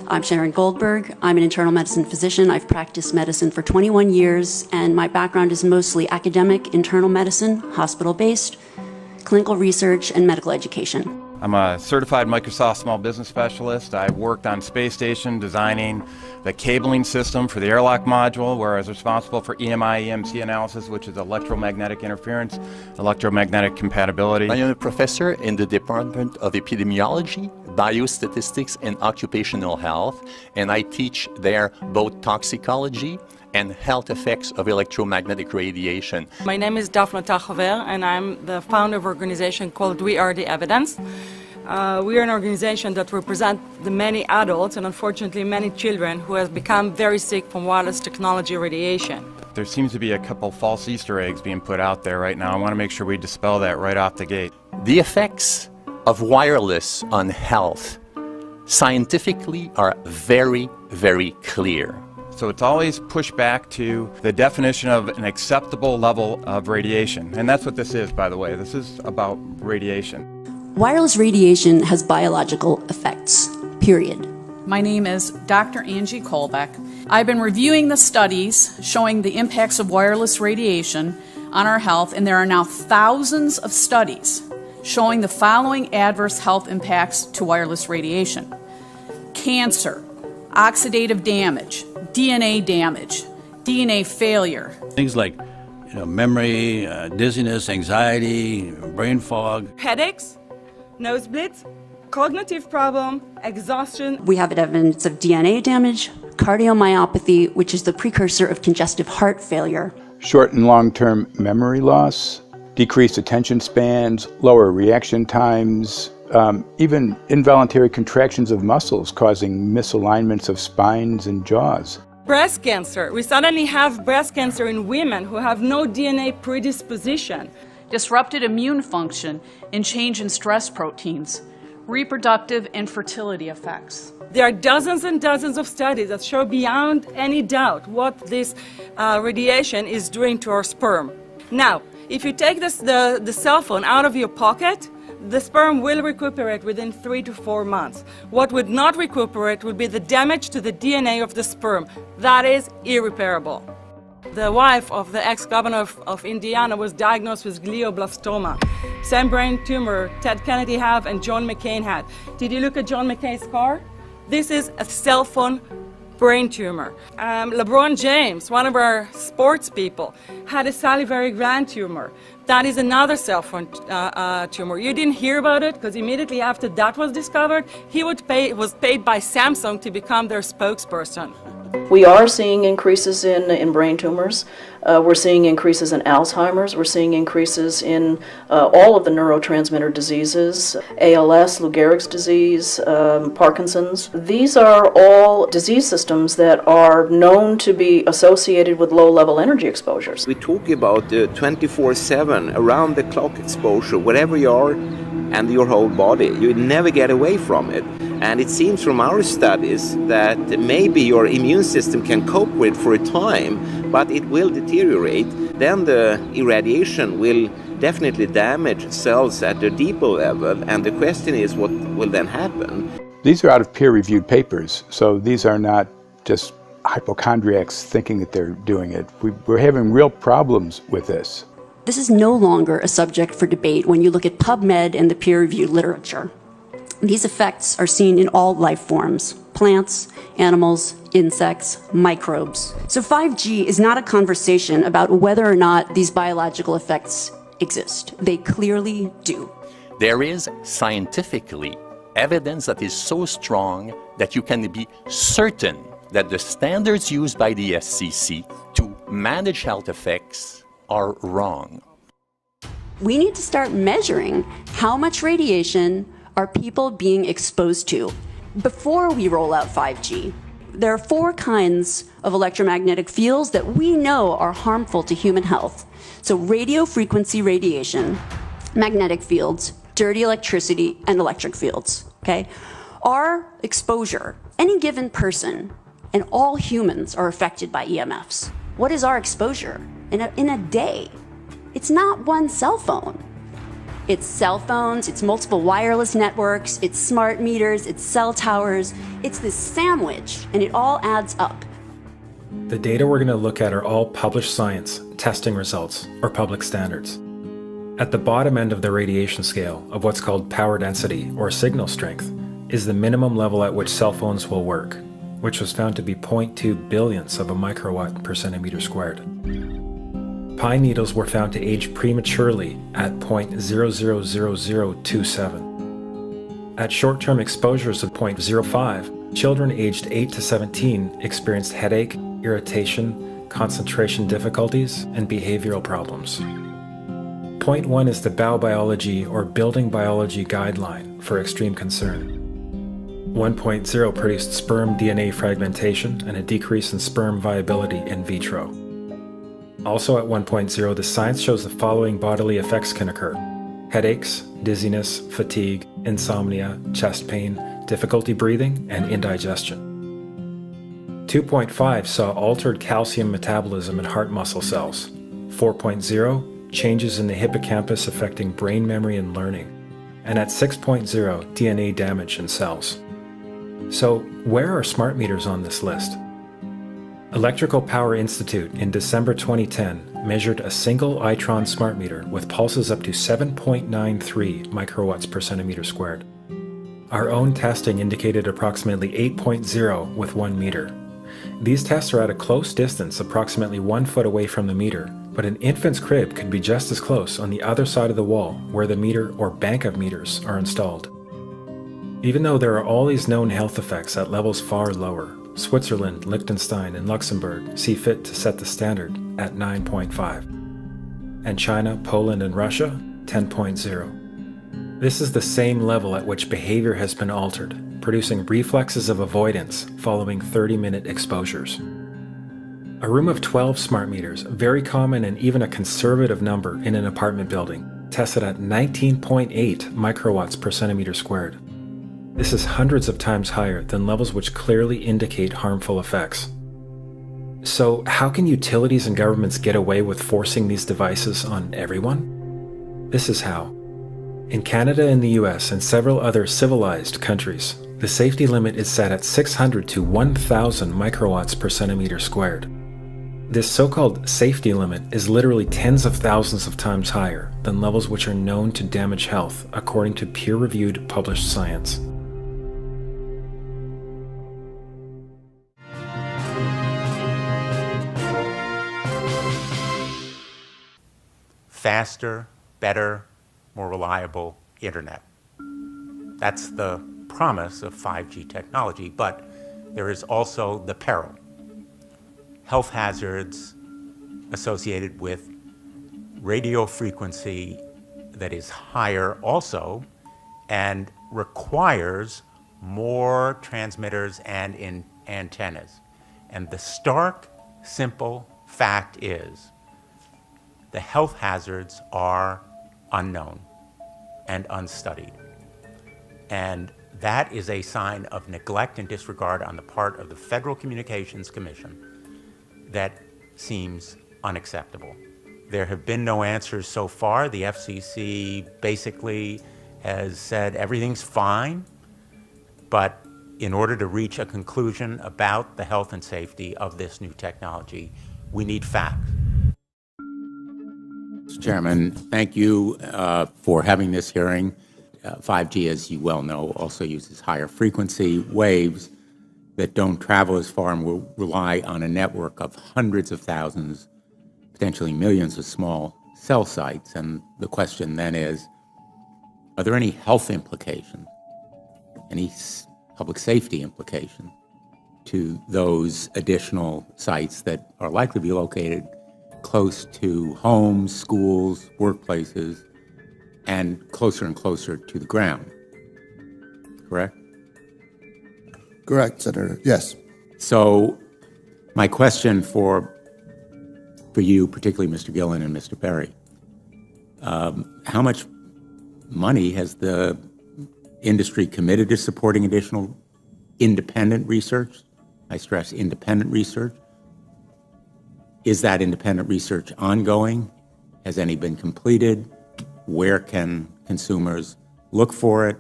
I'm Sharon Goldberg. I'm an internal medicine physician. I've practiced medicine for 21 years, and my background is mostly academic, internal medicine, hospital-based, clinical research, and medical education. I'm a certified Microsoft small business specialist. I worked on space station designing the cabling system for the airlock module, where I was responsible for EMI/EMC analysis, which is electromagnetic interference, electromagnetic compatibility. I am a professor in the Department of Epidemiology, Biostatistics, and Occupational Health, and I teach there both toxicology and health effects of electromagnetic radiation. My name is Daphne Tachover, and I'm the founder of an organization called We Are the Evidence. We are an organization that represents the many adults and unfortunately many children who have become very sick from wireless technology radiation. There seems to be a couple false Easter eggs being put out there right now. I want to make sure we dispel that right off the gate. The effects of wireless on health scientifically are very, very clear. So it's always pushed back to the definition of an acceptable level of radiation. And that's what this is, by the way. This is about radiation. Wireless radiation has biological effects, period. My name is Dr. Angie Kolbeck. I've been reviewing the studies showing the impacts of wireless radiation on our health, and there are now thousands of studies showing the following adverse health impacts to wireless radiation: cancer, oxidative damage, DNA damage, DNA failure. Things like memory, dizziness, anxiety, brain fog. Headaches, nosebleeds, cognitive problem, exhaustion. We have evidence of DNA damage, cardiomyopathy, which is the precursor of congestive heart failure. Short and long-term memory loss, decreased attention spans, lower reaction times, even involuntary contractions of muscles causing misalignments of spines and jaws. Breast cancer. We suddenly have breast cancer in women who have no DNA predisposition. Disrupted immune function and change in stress proteins, reproductive and fertility effects. There are dozens and dozens of studies that show beyond any doubt what this radiation is doing to our sperm. Now, if you take the cell phone out of your pocket, the sperm will recuperate within 3 to 4 months. What would not recuperate would be the damage to the DNA of the sperm. That is irreparable. The wife of the ex-governor of Indiana was diagnosed with glioblastoma. Same brain tumor Ted Kennedy had and John McCain had. Did you look at John McCain's scar? This is a cell phone brain tumor. LeBron James, one of our sports people, had a salivary gland tumor. That is another cell phone tumor. You didn't hear about it because immediately after that was discovered, he was paid by Samsung to become their spokesperson. We are seeing increases in brain tumors. We're seeing increases in Alzheimer's. We're seeing increases in all of the neurotransmitter diseases, ALS, Lou Gehrig's disease, Parkinson's. These are all disease systems that are known to be associated with low-level energy exposures. We talk about 24/7, around-the-clock exposure, wherever you are and your whole body. You never get away from it. And it seems from our studies that maybe your immune system can cope with for a time, but it will deteriorate. Then the irradiation will definitely damage cells at a deeper level, and the question is what will then happen? These are out of peer-reviewed papers, so these are not just hypochondriacs thinking that they're doing it. We're having real problems with this. This is no longer a subject for debate when you look at PubMed and the peer-reviewed literature. These effects are seen in all life forms: plants, animals, insects, microbes. So 5G is not a conversation about whether or not these biological effects exist. They clearly do. There is scientifically evidence that is so strong that you can be certain that the standards used by the FCC to manage health effects are wrong. We need to start measuring how much radiation are people being exposed to before we roll out 5G. There are 4 kinds of electromagnetic fields that we know are harmful to human health. So radio frequency radiation, magnetic fields, dirty electricity, and electric fields, okay? Our exposure, any given person, and all humans are affected by EMFs. What is our exposure in a day? It's not one cell phone. It's cell phones, it's multiple wireless networks, it's smart meters, it's cell towers. It's this sandwich, and it all adds up. The data we're going to look at are all published science, testing results, or public standards. At the bottom end of the radiation scale of what's called power density or signal strength is the minimum level at which cell phones will work, which was found to be 0.2 billionths of a microwatt per centimeter squared. Pine needles were found to age prematurely at 0.000027. At short-term exposures of 0.05, children aged 8 to 17 experienced headache, irritation, concentration difficulties, and behavioral problems. 0.1 is the biobiology or building biology guideline for extreme concern. 1.0 produced sperm DNA fragmentation and a decrease in sperm viability in vitro. Also at 1.0, the science shows the following bodily effects can occur: headaches, dizziness, fatigue, insomnia, chest pain, difficulty breathing, and indigestion. 2.5 saw altered calcium metabolism in heart muscle cells. 4.0, changes in the hippocampus affecting brain memory and learning. And at 6.0, DNA damage in cells. So, where are smart meters on this list? Electrical Power Institute in December 2010 measured a single Itron smart meter with pulses up to 7.93 microwatts per centimeter squared. Our own testing indicated approximately 8.0 with 1 meter. These tests are at a close distance, approximately 1 foot away from the meter, but an infant's crib could be just as close on the other side of the wall where the meter or bank of meters are installed. Even though there are all these known health effects at levels far lower, Switzerland, Liechtenstein, and Luxembourg see fit to set the standard at 9.5. And China, Poland, and Russia, 10.0. This is the same level at which behavior has been altered, producing reflexes of avoidance following 30-minute exposures. A room of 12 smart meters, very common and even a conservative number in an apartment building, tested at 19.8 microwatts per centimeter squared. This is hundreds of times higher than levels which clearly indicate harmful effects. So, how can utilities and governments get away with forcing these devices on everyone? This is how. In Canada and the US and several other civilized countries, the safety limit is set at 600 to 1,000 microwatts per centimeter squared. This so-called safety limit is literally tens of thousands of times higher than levels which are known to damage health according to peer-reviewed published science. Faster, better, more reliable internet. That's the promise of 5G technology, but there is also the peril. Health hazards associated with radio frequency that is higher also and requires more transmitters and antennas. And the stark, simple fact is the health hazards are unknown and unstudied. And that is a sign of neglect and disregard on the part of the Federal Communications Commission that seems unacceptable. There have been no answers so far. The FCC basically has said everything's fine, but in order to reach a conclusion about the health and safety of this new technology, we need facts. Mr. Chairman, thank you for having this hearing. 5G, as you well know, also uses higher frequency waves that don't travel as far and will rely on a network of hundreds of thousands, potentially millions of small cell sites. And the question then is, are there any health implications, any public safety implications to those additional sites that are likely to be located close to homes, schools, workplaces, and closer to the ground? Correct? Correct, Senator. Yes. So my question for you, particularly Mr. Gillen and Mr. Perry, how much money has the industry committed to supporting additional independent research? I stress independent research. Is that independent research ongoing? Has any been completed? Where can consumers look for it,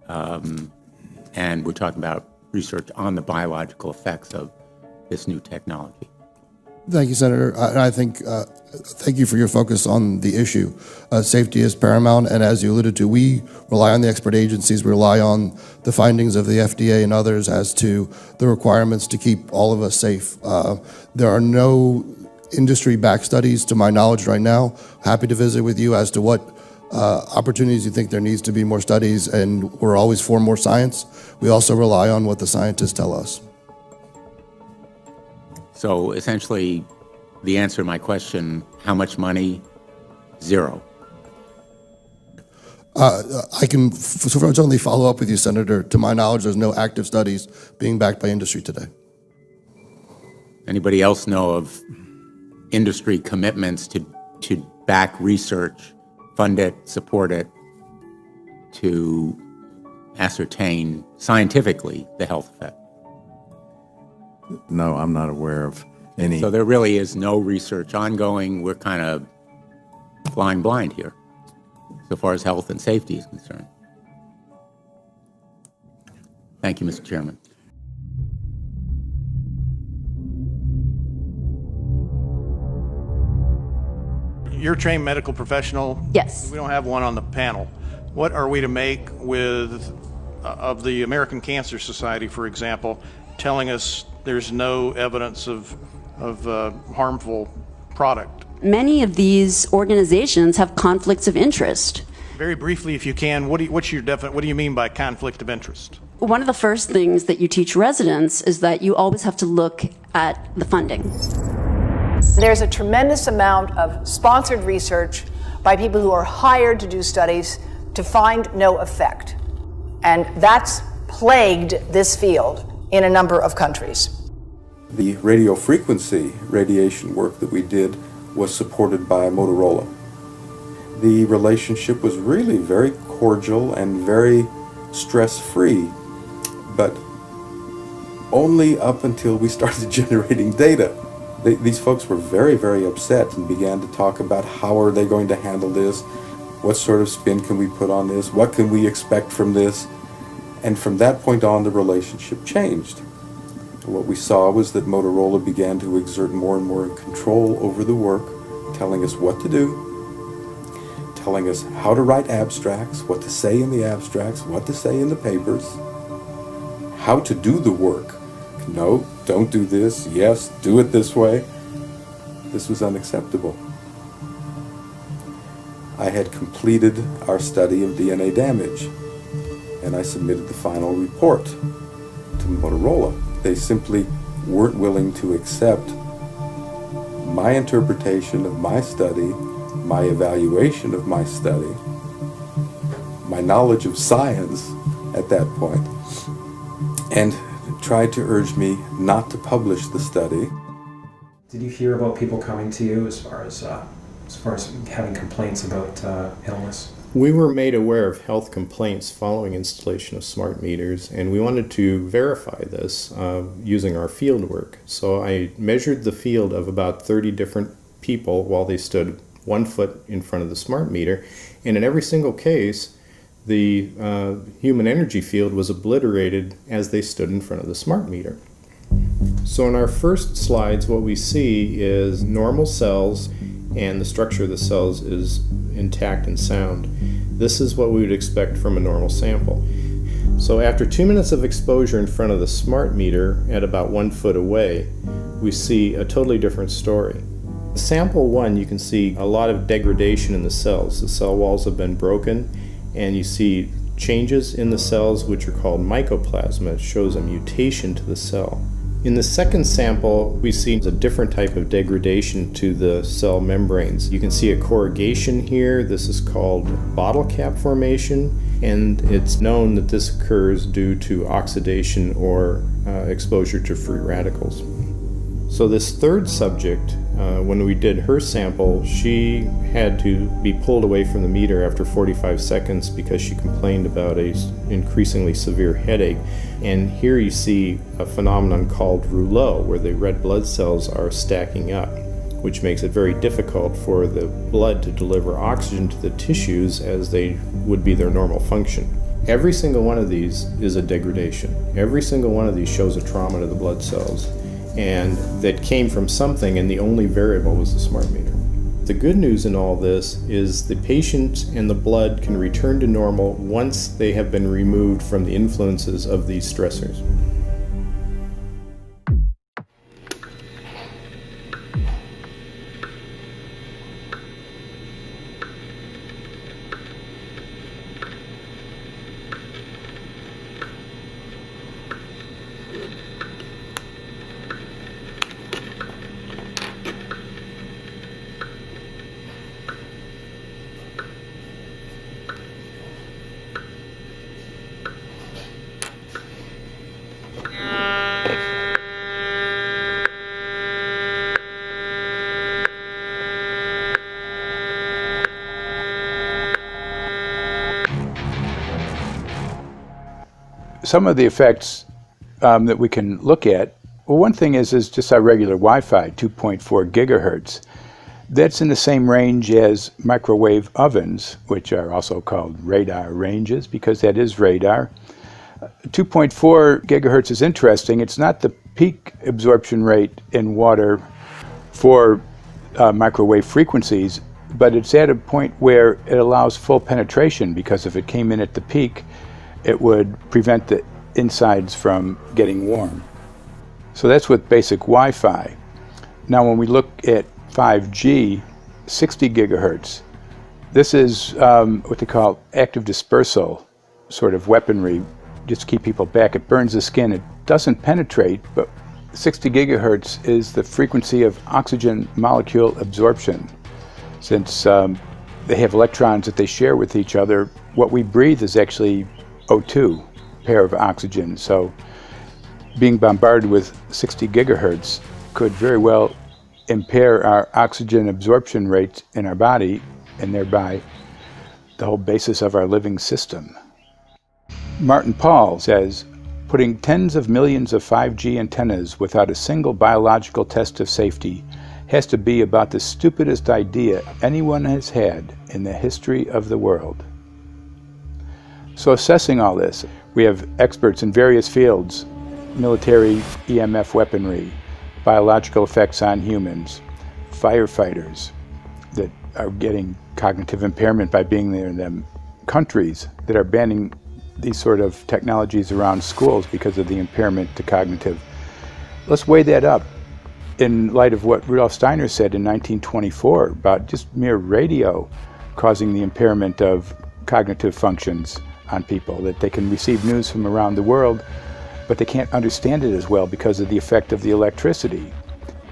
and we're talking about research on the biological effects of this new technology. Thank you, Senator. I think, thank you for your focus on the issue. Safety is paramount, and as you alluded to, we rely on the expert agencies, we rely on the findings of the FDA and others as to the requirements to keep all of us safe. There are no industry-backed studies, to my knowledge right now. Happy to visit with you as to what opportunities you think there needs to be more studies, and we're always for more science. We also rely on what the scientists tell us. So essentially, the answer to my question, how much money? Zero. I can certainly follow up with you, Senator. To my knowledge, there's no active studies being backed by industry today. Anybody else know of industry commitments to back research, fund it, support it, to ascertain scientifically the health effect? No, I'm not aware of any. So there really is no research ongoing. We're kind of flying blind here, so far as health and safety is concerned. Thank you, Mr. Chairman. You're a trained medical professional. Yes. We don't have one on the panel. What are we to make of the American Cancer Society, for example, telling us there's no evidence of harmful product? Many of these organizations have conflicts of interest. Very briefly, if you can, what do you mean by conflict of interest? One of the first things that you teach residents is that you always have to look at the funding. There's a tremendous amount of sponsored research by people who are hired to do studies to find no effect. And that's plagued this field in a number of countries. The radio frequency radiation work that we did was supported by Motorola. The relationship was really very cordial and very stress-free, but only up until we started generating data. These folks were very, very upset and began to talk about how are they going to handle this, what sort of spin can we put on this, what can we expect from this, and from that point on the relationship changed. What we saw was that Motorola began to exert more and more control over the work, telling us what to do, telling us how to write abstracts, what to say in the abstracts, what to say in the papers, how to do the work. No, don't do this. Yes, do it this way. This was unacceptable. I had completed our study of DNA damage, and I submitted the final report to Motorola. They simply weren't willing to accept my interpretation of my study, my evaluation of my study, my knowledge of science at that point, and tried to urge me not to publish the study. Did you hear about people coming to you as far as having complaints about illness? We were made aware of health complaints following installation of smart meters, and we wanted to verify this using our field work. So I measured the field of about 30 different people while they stood 1 foot in front of the smart meter, and in every single case, the human energy field was obliterated as they stood in front of the smart meter. So in our first slides, what we see is normal cells, and the structure of the cells is intact and sound. This is what we would expect from a normal sample. So after 2 minutes of exposure in front of the smart meter at about 1 foot away, we see a totally different story. Sample 1, you can see a lot of degradation in the cells. The cell walls have been broken, and you see changes in the cells which are called mycoplasma. It shows a mutation to the cell. In the second sample, we see a different type of degradation to the cell membranes. You can see a corrugation here. This is called bottle cap formation, and it's known that this occurs due to oxidation or exposure to free radicals. So this third subject, when we did her sample, she had to be pulled away from the meter after 45 seconds because she complained about an increasingly severe headache. And here you see a phenomenon called rouleau, where the red blood cells are stacking up. which makes it very difficult for the blood to deliver oxygen to the tissues as they would be their normal function. Every single one of these is a degradation. Every single one of these shows a trauma to the blood cells, and that came from something, and the only variable was the smart meter. The good news in all this is the patient and the blood can return to normal once they have been removed from the influences of these stressors. Some of the effects that we can look at, well, one thing is just our regular Wi-Fi, 2.4 gigahertz. That's in the same range as microwave ovens, which are also called radar ranges, because that is radar. 2.4 gigahertz is interesting. It's not the peak absorption rate in water for microwave frequencies, but it's at a point where it allows full penetration, because if it came in at the peak, it would prevent the insides from getting warm. So that's with basic Wi-Fi. Now when we look at 5G, 60 gigahertz, this is what they call active dispersal sort of weaponry, just to keep people back. It burns the skin. It doesn't penetrate, but 60 gigahertz is the frequency of oxygen molecule absorption. Since they have electrons that they share with each other, what we breathe is actually O2, pair of oxygen. So being bombarded with 60 gigahertz could very well impair our oxygen absorption rates in our body, and thereby the whole basis of our living system. Martin Pall says, putting tens of millions of 5G antennas without a single biological test of safety has to be about the stupidest idea anyone has had in the history of the world. So assessing all this, we have experts in various fields: military EMF weaponry, biological effects on humans, firefighters that are getting cognitive impairment by being there in them, countries that are banning these sort of technologies around schools because of the impairment to cognitive. Let's weigh that up in light of what Rudolf Steiner said in 1924 about just mere radio causing the impairment of cognitive functions on people, that they can receive news from around the world, but they can't understand it as well because of the effect of the electricity.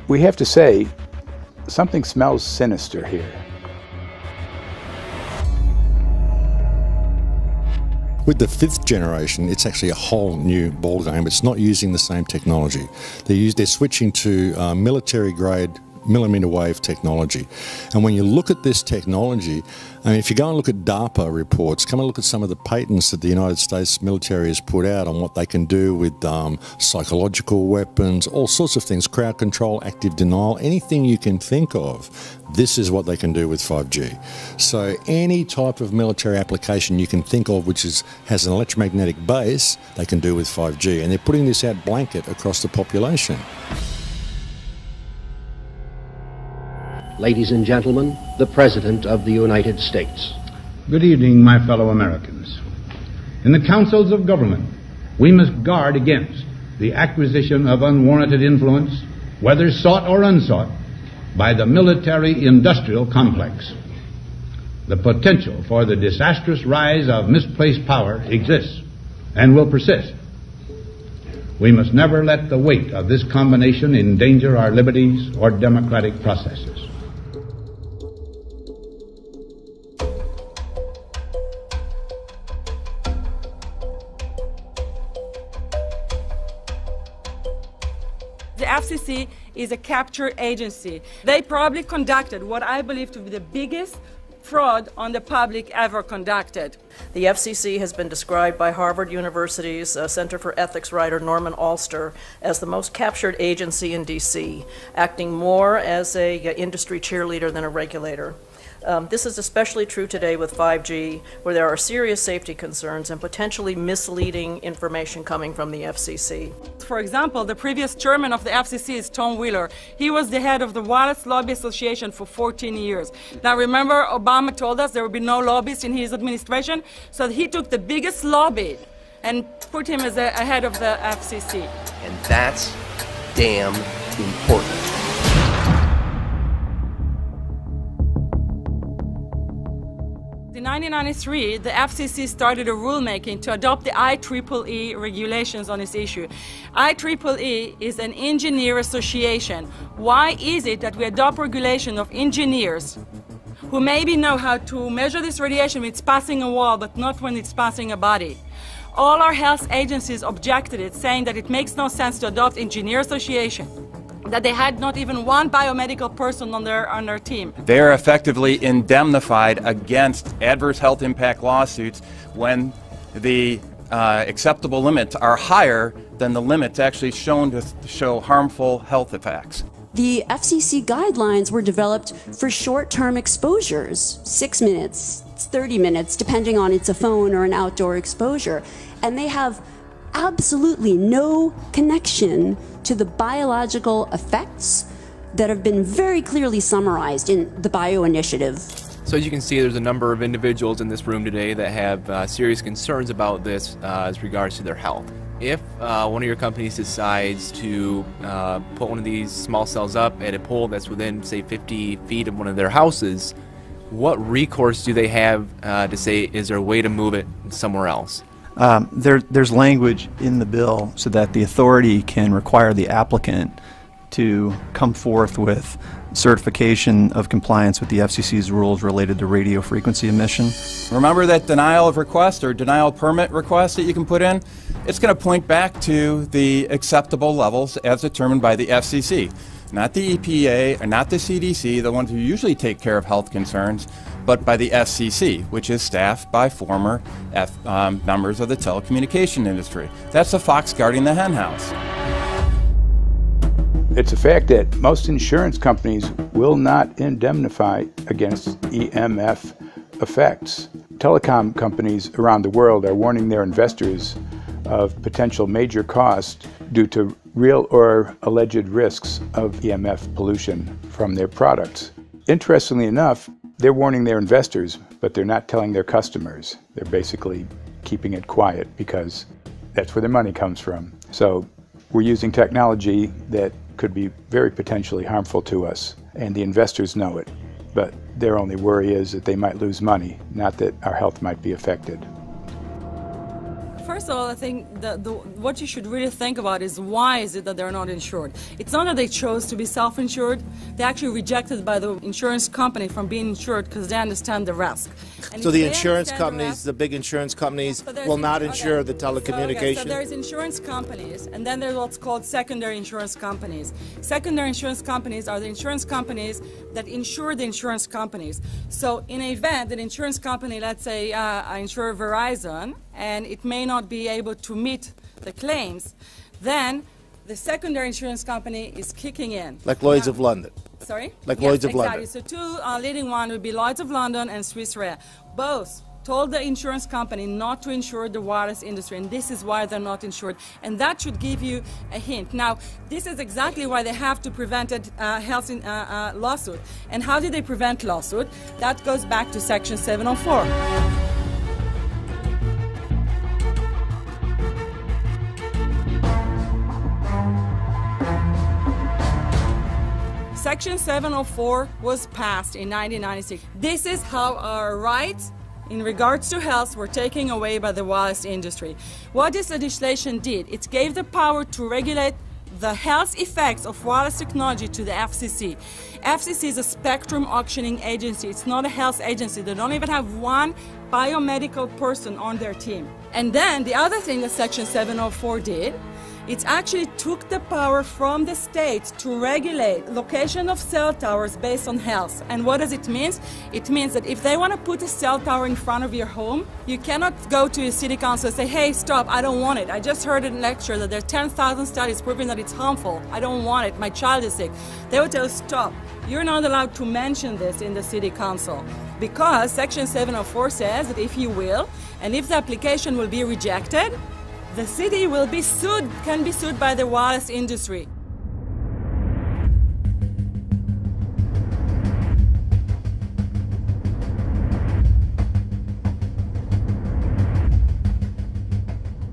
We have to say, something smells sinister here. With the 5th generation, it's actually a whole new ballgame. It's not using the same technology. They're switching to military-grade millimeter wave technology. And when you look at this technology, I mean, if you go and look at DARPA reports, come and look at some of the patents that the United States military has put out on what they can do with psychological weapons, all sorts of things, crowd control, active denial, anything you can think of, this is what they can do with 5G. So any type of military application you can think of which has an electromagnetic base, they can do with 5G. And they're putting this out blanket across the population. Ladies and gentlemen, the President of the United States. Good evening, my fellow Americans. In the councils of government, we must guard against the acquisition of unwarranted influence, whether sought or unsought, by the military-industrial complex. The potential for the disastrous rise of misplaced power exists and will persist. We must never let the weight of this combination endanger our liberties or democratic processes. The FCC is a capture agency. They probably conducted what I believe to be the biggest fraud on the public ever conducted. The FCC has been described by Harvard University's Center for Ethics writer Norman Alster as the most captured agency in D.C., acting more as an industry cheerleader than a regulator. This is especially true today with 5G, where there are serious safety concerns and potentially misleading information coming from the FCC. For example, the previous chairman of the FCC is Tom Wheeler. He was the head of the Wireless Lobby Association for 14 years. Now remember, Obama told us there would be no lobbyists in his administration, so he took the biggest lobby and put him as a head of the FCC. And that's damn important. In 1993, the FCC started a rulemaking to adopt the IEEE regulations on this issue. IEEE is an engineer association. Why is it that we adopt regulation of engineers who maybe know how to measure this radiation when it's passing a wall, but not when it's passing a body? All our health agencies objected it, saying that it makes no sense to adopt engineer association, that they had not even one biomedical person on their team. They are effectively indemnified against adverse health impact lawsuits when the acceptable limits are higher than the limits actually shown to show harmful health effects. The FCC guidelines were developed for short-term exposures, 6 minutes, 30 minutes, depending on it's a phone or an outdoor exposure. And they have absolutely no connection to the biological effects that have been very clearly summarized in the Bio Initiative. So as you can see, there's a number of individuals in this room today that have serious concerns about this as regards to their health. If one of your companies decides to put one of these small cells up at a pole that's within, say, 50 feet of one of their houses, what recourse do they have to say, is there a way to move it somewhere else? There's language in the bill so that the authority can require the applicant to come forth with certification of compliance with the FCC's rules related to radio frequency emission. Remember that denial of request or denial permit request that you can put in? It's going to point back to the acceptable levels as determined by the FCC. Not the EPA or not the CDC, the ones who usually take care of health concerns, but by the FCC, which is staffed by former members of the telecommunication industry. That's the fox guarding the hen house. It's a fact that most insurance companies will not indemnify against EMF effects. Telecom companies around the world are warning their investors of potential major costs due to real or alleged risks of EMF pollution from their products. Interestingly enough, they're warning their investors, but they're not telling their customers. They're basically keeping it quiet because that's where their money comes from. So we're using technology that could be very potentially harmful to us, and the investors know it. But their only worry is that they might lose money, not that our health might be affected. First of all, I think what you should really think about is why is it that they're not insured? It's not that they chose to be self-insured. They actually rejected by the insurance company from being insured because they understand the risk. And so the insurance companies, the big insurance companies, will not insure the telecommunication? So there's insurance companies, and then there's what's called secondary insurance companies. Secondary insurance companies are the insurance companies that insure the insurance companies. So in an event, an insurance company, let's say I insure Verizon, and it may not be able to meet the claims, then the secondary insurance company is kicking in. Like Lloyd's of London. Sorry? Like Yes, Lloyd's of exactly. London. So two leading one would be Lloyd's of London and Swiss Re. Both told the insurance company not to insure the wireless industry, and this is why they're not insured. And that should give you a hint. Now, this is exactly why they have to prevent a health lawsuit. And how did they prevent lawsuit? That goes back to Section 704. Section 704 was passed in 1996. This is how our rights in regards to health were taken away by the wireless industry. What this legislation did, it gave the power to regulate the health effects of wireless technology to the FCC. FCC is a spectrum auctioning agency. It's not a health agency. They don't even have one biomedical person on their team. And then the other thing that Section 704 did, It actually took the power from the states to regulate location of cell towers based on health. And what does it mean? It means that if they want to put a cell tower in front of your home, you cannot go to your city council and say, hey, stop, I don't want it. I just heard in a lecture that there are 10,000 studies proving that it's harmful. I don't want it. My child is sick. They will tell you, stop. You're not allowed to mention this in the city council because Section 704 says that if you will, and if the application will be rejected, the city will be sued, can be sued by the wireless industry.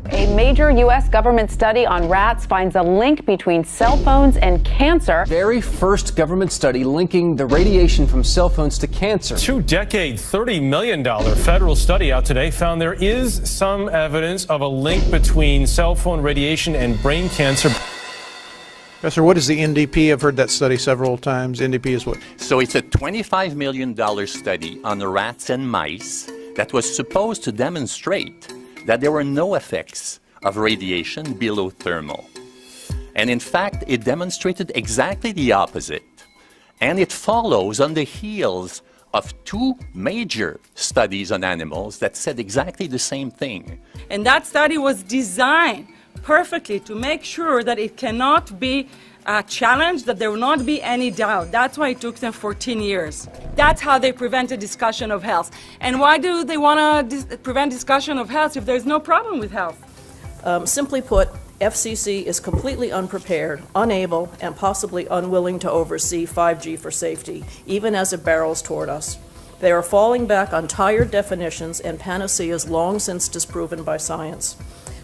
A major U.S. government study on rats finds a link between cell phones and cancer. Very first government study linking the radiation from cell phones to cancer. Two-decade, $30 million federal study out today found there is some evidence of a link between cell phone radiation and brain cancer. Professor, what is the NDP? I've heard that study several times. NDP is what? So it's a $25 million study on rats and mice that was supposed to demonstrate that there were no effects of radiation below thermal. And in fact, it demonstrated exactly the opposite. And it follows on the heels of two major studies on animals that said exactly the same thing. And that study was designed perfectly to make sure that it cannot be challenged, that there will not be any doubt. That's why it took them 14 years. That's how they prevented discussion of health. And why do they want to prevent discussion of health if there's no problem with health? Simply put, FCC is completely unprepared, unable, and possibly unwilling to oversee 5G for safety, even as it barrels toward us. They are falling back on tired definitions and panaceas long since disproven by science.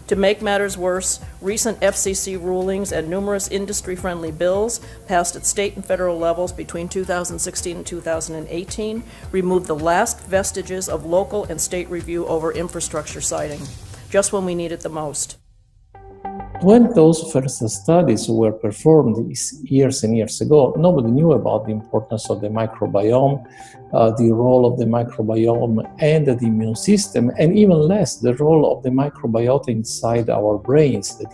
To make matters worse, recent FCC rulings and numerous industry-friendly bills passed at state and federal levels between 2016 and 2018 removed the last vestiges of local and state review over infrastructure siting, just when we need it the most. When those first studies were performed years and years ago, nobody knew about the importance of the microbiome, the role of the microbiome and the immune system, and even less the role of the microbiota inside our brains, that